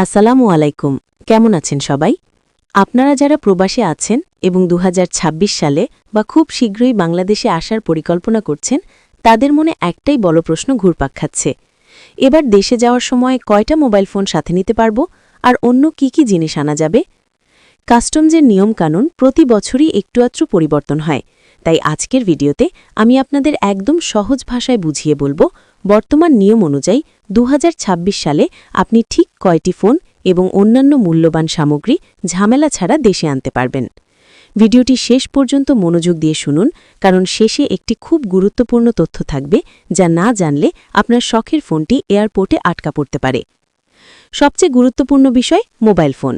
আসসালামু আলাইকুম। কেমন আছেন সবাই? আপনারা যারা প্রবাসে আছেন এবং ২০২৬ সালে বা খুব শীঘ্রই বাংলাদেশে আসার পরিকল্পনা করছেন, তাদের মনে একটাই বড় প্রশ্ন ঘুরপাক খাচ্ছে। এবার দেশে যাওয়ার সময় কয়টা মোবাইল ফোন সাথে নিতে পারব, আর অন্য কি কি জিনিস আনা যাবে? কাস্টমসের নিয়মকানুন প্রতি বছরই একটু আধটু পরিবর্তন হয়। তাই আজকের ভিডিওতে আমি আপনাদের একদম সহজ ভাষায় বুঝিয়ে বলবো বর্তমান নিয়ম অনুযায়ী ২০২৬ সালে আপনি ঠিক কয়টি ফোন এবং অন্যান্য মূল্যবান সামগ্রী ঝামেলা ছাড়া দেশে আনতে পারবেন। ভিডিওটি শেষ পর্যন্ত মনোযোগ দিয়ে শুনুন, কারণ শেষে একটি খুব গুরুত্বপূর্ণ তথ্য থাকবে যা না জানলে আপনার শখের ফোনটি এয়ারপোর্টে আটকা পড়তে পারে। সবচেয়ে গুরুত্বপূর্ণ বিষয় মোবাইল ফোন।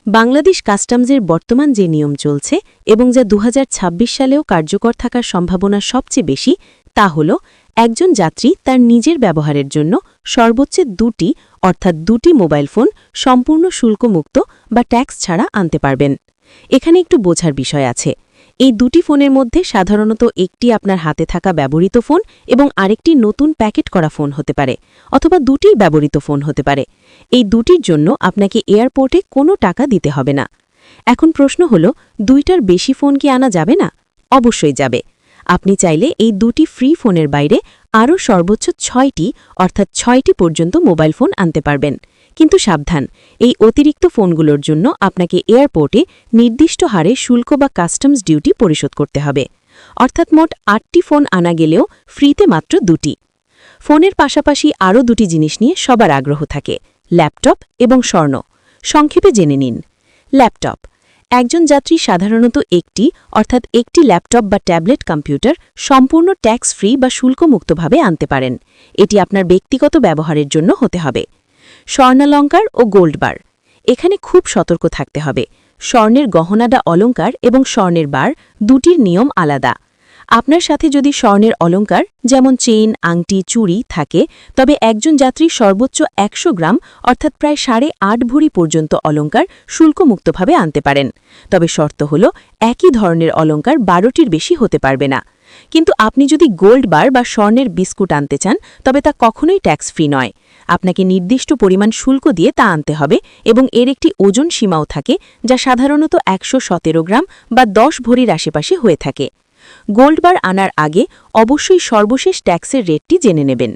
বাংলাদেশ কাস্টমসের বর্তমান যে নিয়ম চলছে এবং যা ২০২৬ সালেও কার্যকর থাকার সম্ভাবনা সবচেয়ে বেশি, তা হল একজন যাত্রী তার নিজের ব্যবহারের জন্য সর্বোচ্চ দুটি মোবাইল ফোন সম্পূর্ণ শুল্কমুক্ত বা ট্যাক্স ছাড়া আনতে পারবেন। এখানে একটু বোঝার বিষয় আছে। এই দুটি ফোনের মধ্যে সাধারণত একটি আপনার হাতে থাকা ব্যবহৃত ফোন এবং আরেকটি নতুন প্যাকেট করা ফোন হতে পারে, অথবা দুটিই ব্যবহৃত ফোন হতে পারে। এই দুটির জন্য আপনাকে এয়ারপোর্টে কোনো টাকা দিতে হবে না। এখন প্রশ্ন হল, দুইটার বেশি ফোন কি আনা যাবে না? অবশ্যই যাবে। আপনি চাইলে এই দুটি ফ্রি ফোনের বাইরে আরও সর্বোচ্চ ৬টি পর্যন্ত মোবাইল ফোন আনতে পারবেন। কিন্তু সাবধান, এই অতিরিক্ত ফোনগুলোর জন্য আপনাকে এয়ারপোর্টে নির্দিষ্ট হারে শুল্ক বা কাস্টমস ডিউটি পরিশোধ করতে হবে। অর্থাৎ মোট ৮টি ফোন আনা গেলেও ফ্রিতে মাত্র ২টি। ফোনের পাশাপাশি আরও দুটি জিনিস নিয়ে সবার আগ্রহ থাকে: ল্যাপটপ এবং স্বর্ণ। সংক্ষেপে জেনে নিন। ল্যাপটপ। একজন যাত্রী সাধারণত একটি ল্যাপটপ বা ট্যাবলেট কম্পিউটার সম্পূর্ণ ট্যাক্স ফ্রি বা শুল্কমুক্তভাবে আনতে পারেন। এটি আপনার ব্যক্তিগত ব্যবহারের জন্য হতে হবে। স্বর্ণালঙ্কার ও গোল্ড বার। এখানে খুব সতর্ক থাকতে হবে। স্বর্ণের গহনাডা অলঙ্কার এবং স্বর্ণের বার দুটির নিয়ম আলাদা। আপনার সাথে যদি স্বর্ণের অলঙ্কার যেমন চেইন, আংটি, চুড়ি থাকে, তবে একজন যাত্রী সর্বোচ্চ ১০০ গ্রাম অর্থাৎ প্রায় ৮.৫ ভরি পর্যন্ত অলঙ্কার শুল্কমুক্তভাবে আনতে পারেন। তবে শর্ত হল, একই ধরনের অলঙ্কার ১২টির বেশি হতে পারবে না। কিন্তু আপনি যদি গোল্ড বার বা স্বর্ণের বিস্কুট আনতে চান, তবে তা কখনোই ট্যাক্স ফ্রি নয়। আপনাকে নির্দিষ্ট পরিমাণ শুল্ক দিয়ে তা আনতে হবে এবং এর একটি ওজন সীমাও থাকে, যা সাধারণত ১১৭ গ্রাম বা ১০ ভরির আশেপাশে হয়ে থাকে। গোল্ড বার আনার আগে অবশ্যই সর্বশেষ ট্যাক্সের রেটটি জেনে নেবেন।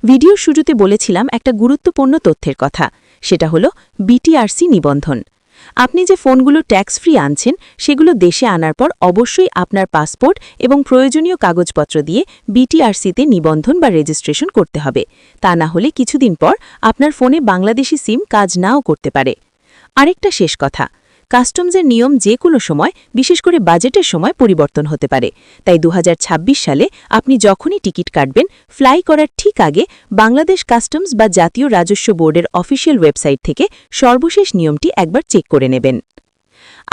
ভিডিওর শুরুতে বলেছিলাম একটা গুরুত্বপূর্ণ তথ্যের কথা, সেটা হলো বিটিআরসি নিবন্ধন। আপনি যে ফোনগুলো ট্যাক্স ফ্রি আনছেন, সেগুলো দেশে আনার পর অবশ্যই আপনার পাসপোর্ট এবং প্রয়োজনীয় কাগজপত্র দিয়ে বিটিআরসিতে নিবন্ধন বা রেজিস্ট্রেশন করতে হবে। তা না হলে কিছুদিন পর আপনার ফোনে বাংলাদেশি সিম কাজ নাও করতে পারে। আরেকটা শেষ কথা, কাস্টমসের নিয়ম যে কোনো সময়, বিশেষ করে বাজেটের সময় পরিবর্তন হতে পারে। তাই ২০২৬ সালে আপনি যখনই টিকিট কাটবেন, ফ্লাই করার ঠিক আগে বাংলাদেশ কাস্টমস বা জাতীয় রাজস্ব বোর্ডের অফিসিয়াল ওয়েবসাইট থেকে সর্বশেষ নিয়মটি একবার চেক করে নেবেন।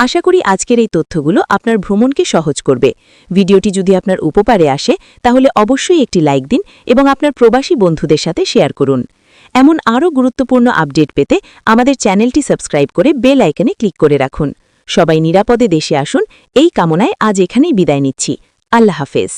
আশা করি আজকের এই তথ্যগুলো আপনার ভ্রমণকে সহজ করবে। ভিডিওটি যদি আপনার উপকারে আসে, তাহলে অবশ্যই একটি লাইক দিন এবং আপনার প্রবাসী বন্ধুদের সাথে শেয়ার করুন। এমন আরও গুরুত্বপূর্ণ আপডেট পেতে আমাদের চ্যানেলটি সাবস্ক্রাইব করে বেল আইকনে ক্লিক করে রাখুন। সবাই নিরাপদে দেশে আসুন, এই কামনায় আজ এখানেই বিদায় নিচ্ছি। আল্লাহ হাফেজ।